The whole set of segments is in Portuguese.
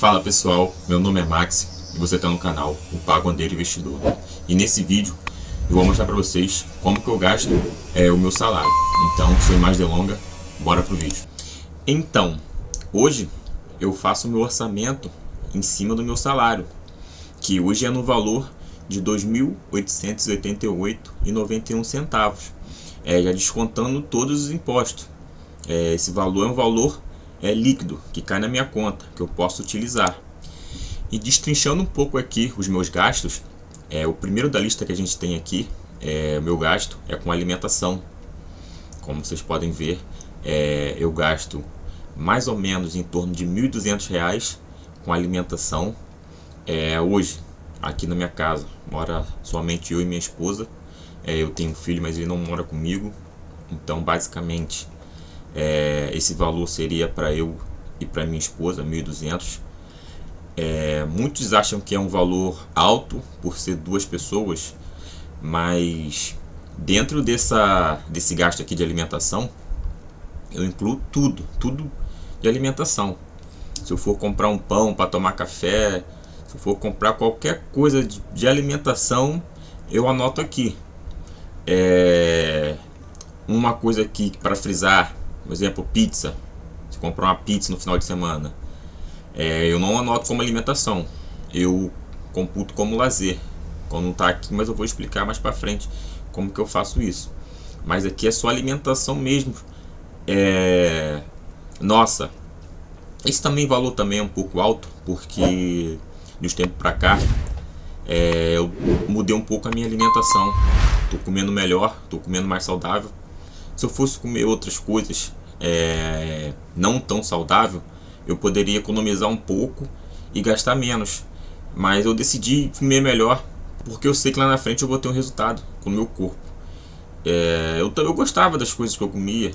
Fala pessoal, meu nome é Max e você está no canal O Pagodeiro Investidor. E nesse vídeo eu vou mostrar para vocês como que eu gasto o meu salário. Então, sem mais delongas, bora pro vídeo. Então, hoje eu faço o meu orçamento em cima do meu salário, que hoje é no valor de R$ 2.888,91, já descontando todos os impostos. Esse valor é um valor líquido que cai na minha conta, que eu posso utilizar. E destrinchando um pouco aqui os meus gastos, o primeiro da lista que a gente tem aqui, o meu gasto é com alimentação. Como vocês podem ver, eu gasto mais ou menos em torno de R$ 1.200 com alimentação. Hoje, aqui na minha casa, mora somente eu e minha esposa. Eu tenho um filho, mas ele não mora comigo. Então, basicamente, esse valor seria para eu e para minha esposa, 1.200. Muitos acham que é um valor alto por ser duas pessoas, mas dentro desse gasto aqui de alimentação, eu incluo tudo de alimentação. Se eu for comprar um pão para tomar café, se eu for comprar qualquer coisa de alimentação, eu anoto aqui. Uma coisa aqui para frisar, por exemplo, pizza. Se comprar uma pizza no final de semana, eu não anoto como alimentação, eu computo como lazer. Quando não está aqui, mas eu vou explicar mais para frente como que eu faço isso. Mas aqui é só alimentação mesmo. Nossa, esse valor também é um pouco alto, porque de uns tempos para cá eu mudei um pouco a minha alimentação. Tô comendo melhor, tô comendo mais saudável. Se eu fosse comer outras coisas não tão saudável, eu poderia economizar um pouco e gastar menos, mas eu decidi comer melhor, porque eu sei que lá na frente eu vou ter um resultado com o meu corpo. Eu gostava das coisas que eu comia,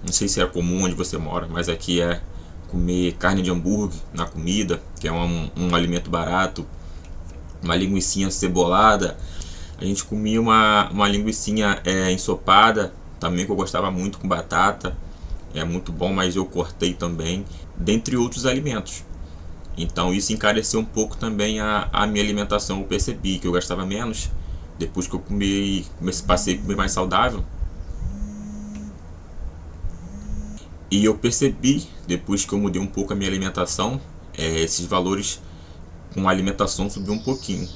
não sei se é comum onde você mora, mas aqui é comer carne de hambúrguer na comida, que é um alimento barato, uma linguicinha cebolada. A gente comia uma linguicinha ensopada também, que eu gostava muito, com batata. É muito bom, mas eu cortei também, dentre outros alimentos. Então isso encareceu um pouco também a minha alimentação. Eu percebi que eu gastava menos depois que eu passei a comer mais saudável. E eu percebi, depois que eu mudei um pouco a minha alimentação, esses valores com a alimentação subiu um pouquinho.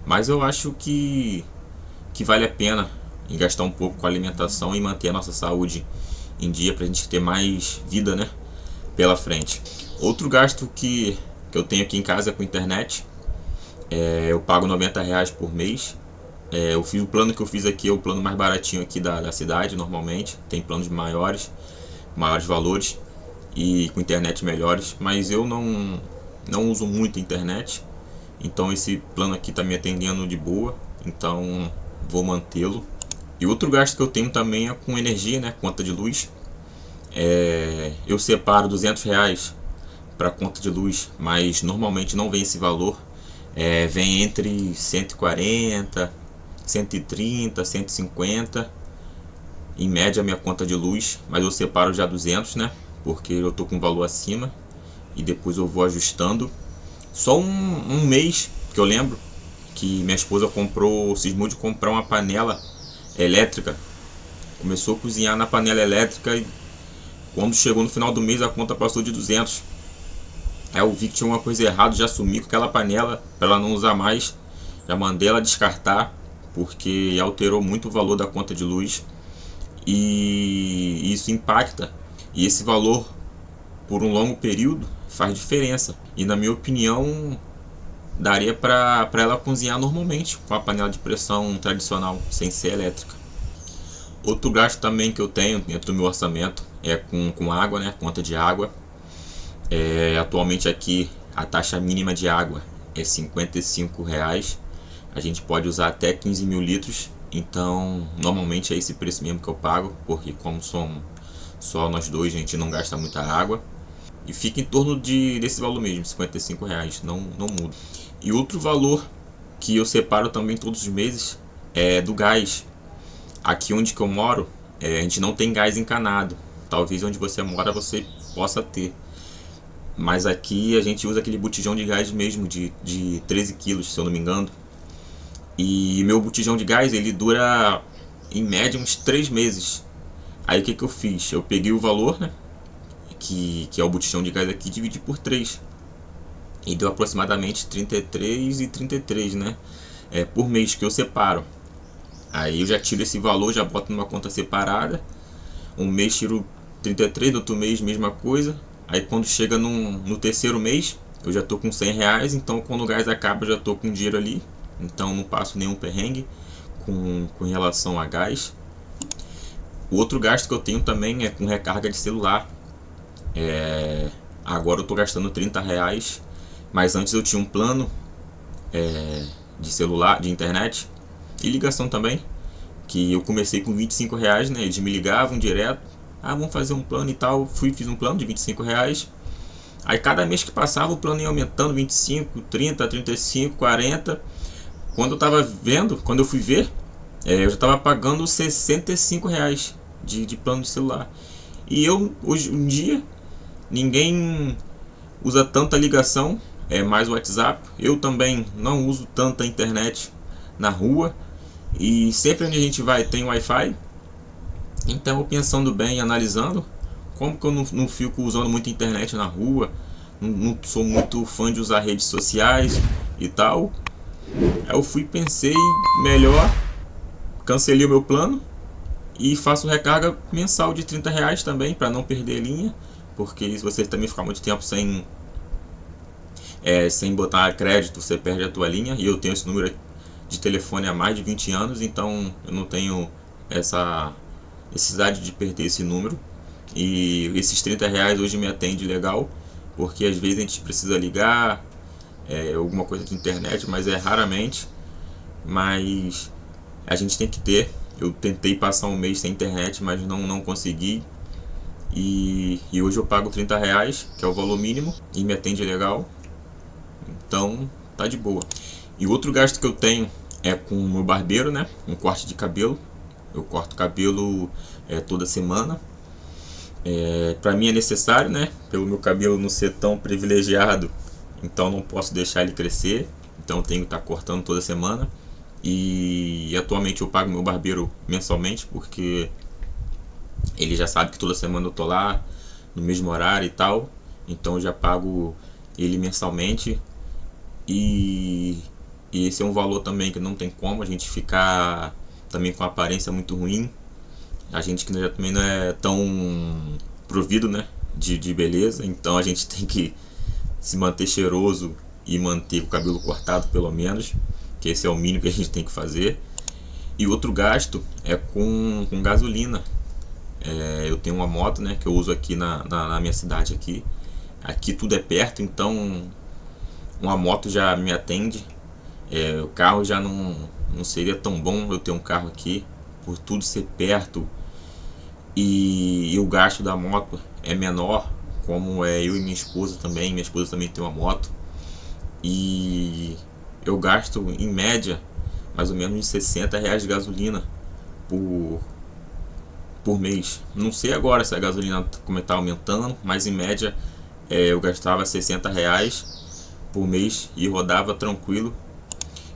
Mas eu acho que vale a pena em gastar um pouco com a alimentação e manter a nossa saúde em dia, pra gente ter mais vida, né, pela frente. Outro gasto que eu tenho aqui em casa é com internet. Eu pago R$ 90 por mês. O plano que eu fiz aqui é o plano mais baratinho aqui da cidade. Normalmente tem planos maiores valores e com internet melhores, mas eu não uso muito a internet, então esse plano aqui está me atendendo de boa, então vou mantê-lo. E outro gasto que eu tenho também é com energia, né, conta de luz. Eu separo R$ 200 para conta de luz, mas normalmente não vem esse valor. Vem entre 140, 130, 150 em média a minha conta de luz, mas eu separo já 200, né, porque eu tô com um valor acima e depois eu vou ajustando. Só um mês que eu lembro que minha esposa cismou de comprar uma panela elétrica. Começou a cozinhar na panela elétrica e quando chegou no final do mês a conta passou de 200. Aí eu vi que tinha uma coisa errada, já sumi com aquela panela para ela não usar mais. Já mandei ela descartar, porque alterou muito o valor da conta de luz. E isso impacta. E esse valor, por um longo período, faz diferença. E na minha opinião, daria para ela cozinhar normalmente com a panela de pressão tradicional, sem ser elétrica. Outro gasto também que eu tenho dentro do meu orçamento é com água, né? Conta de água. Atualmente aqui a taxa mínima de água é R$ 55. A gente pode usar até 15 mil litros. Então normalmente é esse preço mesmo que eu pago, porque como somos só nós dois, a gente não gasta muita água. E fica em torno desse valor mesmo, R$ 55, não muda. E outro valor que eu separo também todos os meses é do gás. Aqui onde que eu moro, a gente não tem gás encanado. Talvez onde você mora você possa ter. Mas aqui a gente usa aquele botijão de gás mesmo, de 13 quilos, se eu não me engano. E meu botijão de gás, ele dura em média uns 3 meses. Aí o que eu fiz? Eu peguei o valor, né, que é o botijão de gás aqui, dividi por 3. E deu aproximadamente 33 e 33, né? Por mês que eu separo. Aí eu já tiro esse valor, já boto numa conta separada. Um mês tiro 33, no outro mês mesma coisa. Aí quando chega no terceiro mês, eu já tô com 100 reais. Então quando o gás acaba, eu já tô com dinheiro ali. Então não passo nenhum perrengue com relação a gás. O outro gasto que eu tenho também é com recarga de celular. Agora eu tô gastando 30 reais. Mas antes eu tinha um plano de celular, de internet e ligação também, que eu comecei com 25 reais, né? Eles me ligavam direto, vamos fazer um plano e tal. Fiz um plano de 25 reais. Aí cada mês que passava o plano ia aumentando, 25, 30, 35, 40. Quando eu fui ver, eu já estava pagando 65 reais de plano de celular. E hoje em dia, ninguém usa tanta ligação, mais o WhatsApp. Eu também não uso tanta internet na rua. E sempre onde a gente vai tem Wi-Fi. Então eu pensando bem, analisando, como que eu não fico usando muita internet na rua, não sou muito fã de usar redes sociais e tal. Aí eu pensei melhor, cancelei o meu plano e faço recarga mensal de 30 reais também, para não perder linha. Porque se você também ficar muito tempo sem botar crédito, você perde a tua linha. E eu tenho esse número de telefone há mais de 20 anos, então eu não tenho essa necessidade de perder esse número. E esses 30 reais hoje me atende legal, porque às vezes a gente precisa ligar, alguma coisa de internet, mas é raramente. Mas a gente tem que ter. Eu tentei passar um mês sem internet, mas não consegui. E hoje eu pago 30 reais, que é o valor mínimo, e me atende legal. Então tá de boa. E outro gasto que eu tenho é com o meu barbeiro, né? Um corte de cabelo. Eu corto cabelo toda semana. Pra mim é necessário, né? Pelo meu cabelo não ser tão privilegiado, então não posso deixar ele crescer. Então eu tenho que estar cortando toda semana. E atualmente eu pago meu barbeiro mensalmente, porque ele já sabe que toda semana eu tô lá, no mesmo horário e tal. Então eu já pago ele mensalmente. E esse é um valor também que não tem como a gente ficar também com a aparência muito ruim. A gente que já também não é tão provido, né, de beleza. Então a gente tem que se manter cheiroso e manter o cabelo cortado pelo menos, que esse é o mínimo que a gente tem que fazer. E outro gasto é com gasolina. Eu tenho uma moto, né, que eu uso aqui na minha cidade aqui. Aqui tudo é perto, então uma moto já me atende. O carro já não seria tão bom eu ter um carro aqui, por tudo ser perto. E o gasto da moto é menor, como eu e minha esposa também. Minha esposa também tem uma moto. E eu gasto em média mais ou menos 60 reais de gasolina por mês. Não sei agora se a gasolina como está aumentando, mas em média eu gastava 60 reais por mês e rodava tranquilo.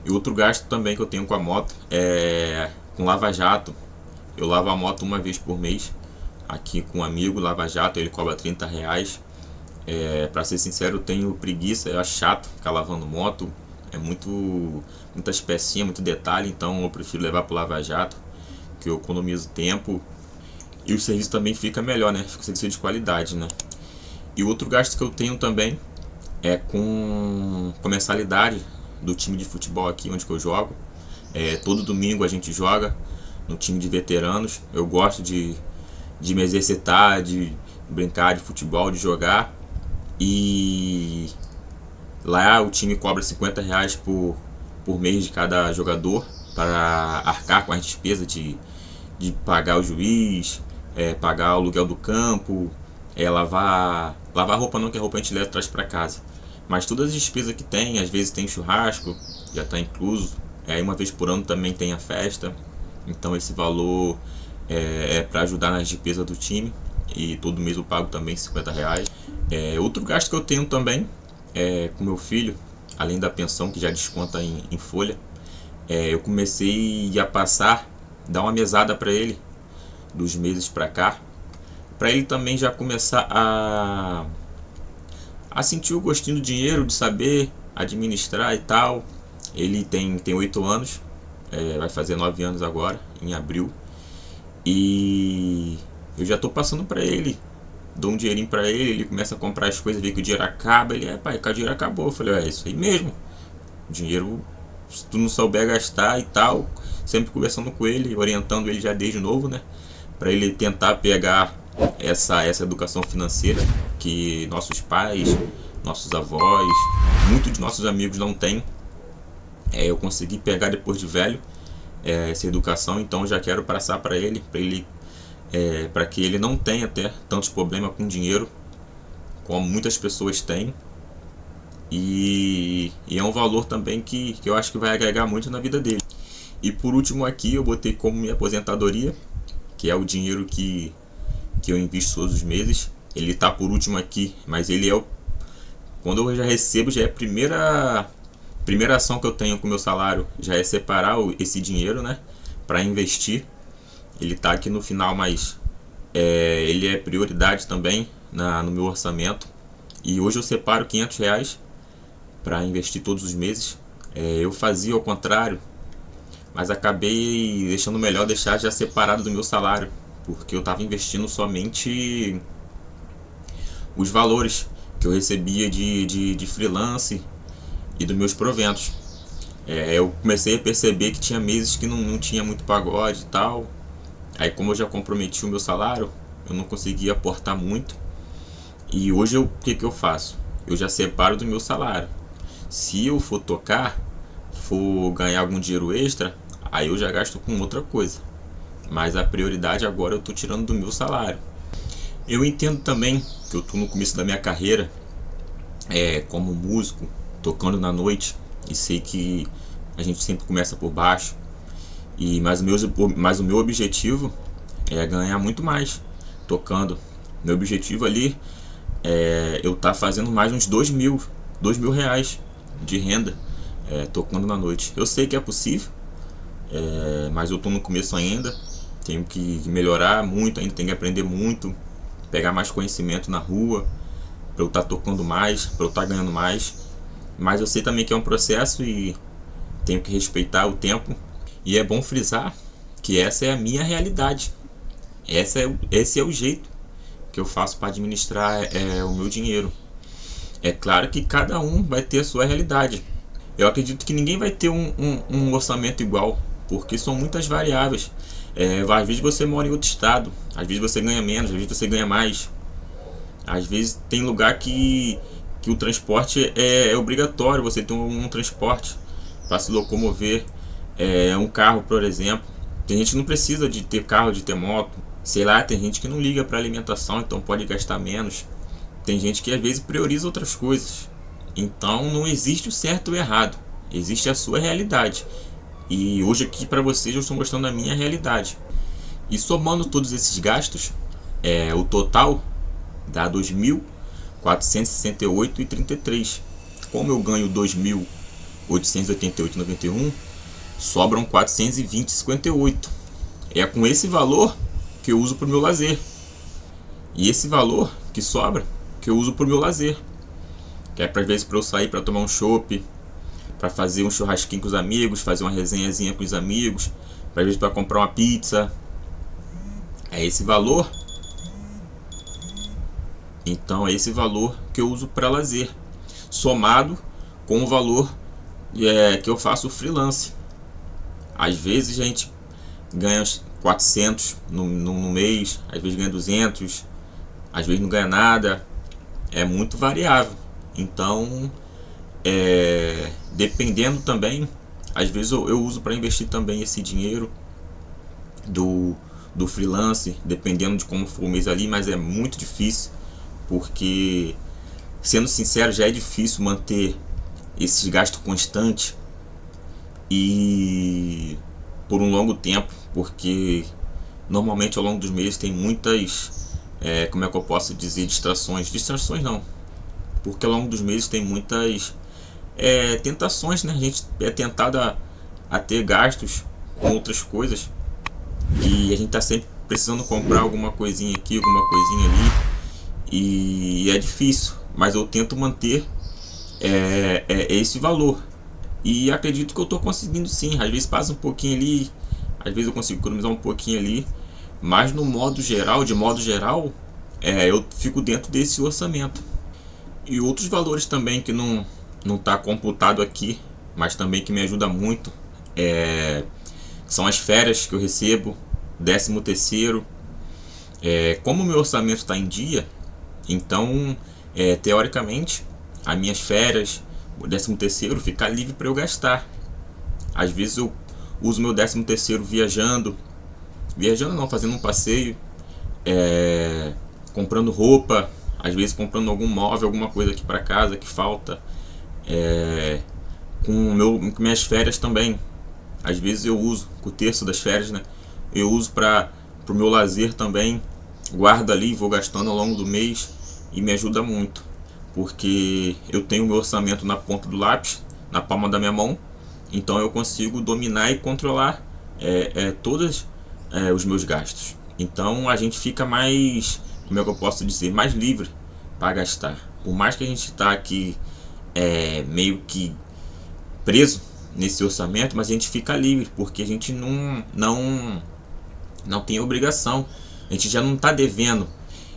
E outro gasto também que eu tenho com a moto é com lava-jato. Eu lavo a moto uma vez por mês aqui com um amigo, lava-jato, ele cobra 30 reais. Pra ser sincero, eu tenho preguiça, eu acho chato ficar lavando moto. É muitas pecinhas, muito detalhe, então eu prefiro levar pro lava-jato, que eu economizo tempo. E o serviço também fica melhor, né? Fica um serviço de qualidade, né? E outro gasto que eu tenho também é com mensalidade do time de futebol aqui onde que eu jogo. Todo domingo a gente joga no time de veteranos. Eu gosto de me exercitar, de brincar de futebol, de jogar. E lá o time cobra 50 reais por mês de cada jogador, para arcar com as despesas de pagar o juiz, pagar o aluguel do campo, lavar roupa não, que a roupa a gente leva atrás para casa. Mas todas as despesas que tem, às vezes tem churrasco, já está incluso. Uma vez por ano também tem a festa. Então esse valor é para ajudar nas despesas do time. E todo mês eu pago também 50 reais. Outro gasto que eu tenho também é com meu filho, além da pensão que já desconta em folha, eu comecei a dar uma mesada para ele dos meses para cá, para ele também já começar a sentir o gostinho do dinheiro, de saber administrar e tal. Ele tem 8 anos, vai fazer 9 anos agora, em abril. E eu já tô passando para ele, dou um dinheirinho para ele, ele começa a comprar as coisas, vê que o dinheiro acaba, ele, pai, o dinheiro acabou. Eu falei, é isso aí mesmo, o dinheiro, se tu não souber gastar e tal, sempre conversando com ele, orientando ele já desde novo, né, para ele tentar pegar essa educação financeira que nossos pais, nossos avós, muitos de nossos amigos não têm. Eu consegui pegar depois de velho essa educação, então já quero passar para ele, para que ele não tenha até tantos problemas com dinheiro como muitas pessoas têm. E é um valor também que eu acho que vai agregar muito na vida dele. E por último aqui eu botei como minha aposentadoria, que é o dinheiro que eu invisto todos os meses. Ele tá por último aqui, mas ele é quando eu já recebo, já é a primeira ação que eu tenho com o meu salário, já é separar esse dinheiro, né, para investir. Ele tá aqui no final, mas ele é prioridade também no meu orçamento. E hoje eu separo R$ 500 para investir todos os meses. Eu fazia ao contrário, mas acabei deixando melhor deixar já separado do meu salário, porque eu estava investindo somente os valores que eu recebia de freelance e dos meus proventos. Eu comecei a perceber que tinha meses que não tinha muito pagode e tal. Aí, como eu já comprometi o meu salário, eu não conseguia aportar muito. E hoje o que eu faço? Eu já separo do meu salário. Se eu for tocar, for ganhar algum dinheiro extra, aí eu já gasto com outra coisa. Mas a prioridade agora eu estou tirando do meu salário. Eu entendo também que eu estou no começo da minha carreira como músico, tocando na noite, e sei que a gente sempre começa por baixo. Mas o meu objetivo é ganhar muito mais tocando. Meu objetivo ali eu tá fazendo mais uns R$ 2.000 de renda tocando na noite. Eu sei que é possível, mas eu tô no começo ainda. Tenho que melhorar muito, ainda tenho que aprender muito, pegar mais conhecimento na rua, para eu estar tocando mais, para eu estar ganhando mais. Mas eu sei também que é um processo e tenho que respeitar o tempo. E é bom frisar que essa é a minha realidade. Esse é o jeito que eu faço para administrar o meu dinheiro. É claro que cada um vai ter a sua realidade. Eu acredito que ninguém vai ter um orçamento igual, porque são muitas variáveis. Às vezes você mora em outro estado, às vezes você ganha menos, às vezes você ganha mais. Às vezes tem lugar que o transporte é obrigatório, você tem um transporte para se locomover. Um carro, por exemplo. Tem gente que não precisa de ter carro, de ter moto. Sei lá, tem gente que não liga para alimentação, então pode gastar menos. Tem gente que às vezes prioriza outras coisas. Então não existe o certo ou o errado, existe a sua realidade. E hoje aqui para vocês eu estou mostrando a minha realidade. E somando todos esses gastos, o total dá 2.468,33. Como eu ganho 2.888,91, sobram 420,58. É com esse valor que eu uso para o meu lazer. E esse valor que sobra, que eu uso para o meu lazer. Que é para, às vezes, para eu sair para tomar um chopp, para fazer um churrasquinho com os amigos, fazer uma resenhazinha com os amigos, às vezes para comprar uma pizza. É esse valor. Então é esse valor que eu uso para lazer, somado com o valor que eu faço freelance. Às vezes a gente ganha 400 no mês, às vezes ganha 200, às vezes não ganha nada. É muito variável. Então, dependendo também, às vezes eu uso para investir também esse dinheiro do freelance, dependendo de como for o mês ali, mas é muito difícil, porque, sendo sincero, já é difícil manter esses gastos constantes e por um longo tempo, porque normalmente ao longo dos meses tem como é que eu posso dizer, distrações não, porque ao longo dos meses tem muitas tentações, né? A gente é tentado a ter gastos com outras coisas e a gente tá sempre precisando comprar alguma coisinha aqui, alguma coisinha ali, e é difícil, mas eu tento manter esse valor e acredito que eu tô conseguindo sim. Às vezes passa um pouquinho ali, às vezes eu consigo economizar um pouquinho ali, mas no modo geral, de modo geral, eu fico dentro desse orçamento. E outros valores também que não está computado aqui, mas também que me ajuda muito, são as férias que eu recebo, 13º. Como o meu orçamento está em dia, então teoricamente as minhas férias, o 13º fica livre para eu gastar. Às vezes eu uso meu 13º viajando não, fazendo um passeio, comprando roupa, às vezes comprando algum móvel, alguma coisa aqui para casa que falta, com minhas férias também. Às vezes eu uso, com o terço das férias, né? Eu uso para o meu lazer também, guardo ali, vou gastando ao longo do mês e me ajuda muito, porque eu tenho o meu orçamento na ponta do lápis, na palma da minha mão, então eu consigo dominar e controlar todos os meus gastos. Então a gente fica mais, como é que eu posso dizer, mais livre para gastar. Por mais que a gente está aqui meio que preso nesse orçamento, mas a gente fica livre, porque a gente não tem obrigação, a gente já não está devendo,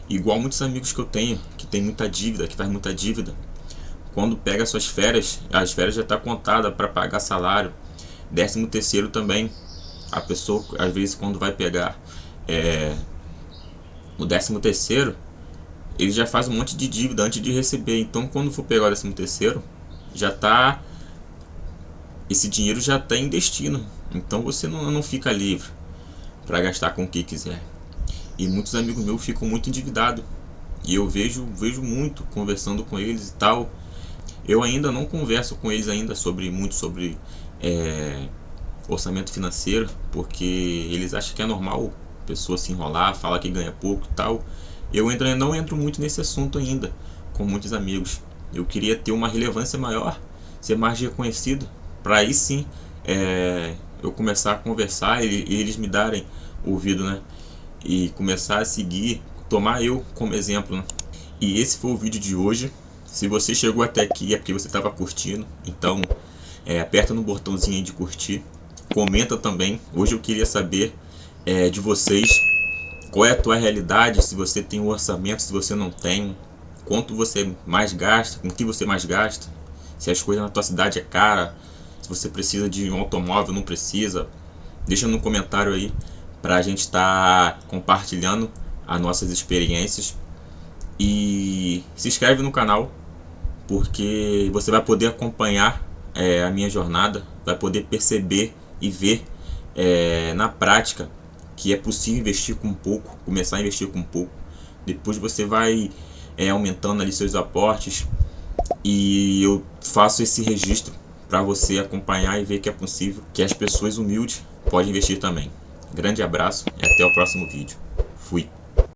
igual muitos amigos que eu tenho, que tem muita dívida, que faz muita dívida. Quando pega suas férias, as férias já está contada para pagar salário, 13º também. A pessoa, às vezes, quando vai pegar o 13º, ele já faz um monte de dívida antes de receber. Então, quando for pegar o 13º, já tá, esse dinheiro já está em destino. Então, você não fica livre para gastar com o que quiser. E muitos amigos meus ficam muito endividados. E eu vejo muito conversando com eles e tal. Eu ainda não converso com eles ainda sobre orçamento financeiro, porque eles acham que é normal a pessoa se enrolar, falar que ganha pouco e tal. Eu não entro muito nesse assunto ainda com muitos amigos. Eu queria ter uma relevância maior, ser mais reconhecido, para aí sim eu começar a conversar e eles me darem ouvido, né? E começar a seguir, tomar eu como exemplo, né? E esse foi o vídeo de hoje. Se você chegou até aqui é porque você estava curtindo, então aperta no botãozinho aí de curtir, comenta também. Hoje eu queria saber de vocês qual é a tua realidade, se você tem um orçamento, se você não tem, quanto você mais gasta, com que você mais gasta, se as coisas na tua cidade é cara, se você precisa de um automóvel, não precisa. Deixa no comentário aí para a gente estar compartilhando as nossas experiências. E se inscreve no canal, porque você vai poder acompanhar a minha jornada, vai poder perceber e ver na prática que é possível investir com pouco, começar a investir com pouco. Depois você vai aumentando ali seus aportes, e eu faço esse registro para você acompanhar e ver que é possível, que as pessoas humildes podem investir também. Grande abraço e até o próximo vídeo.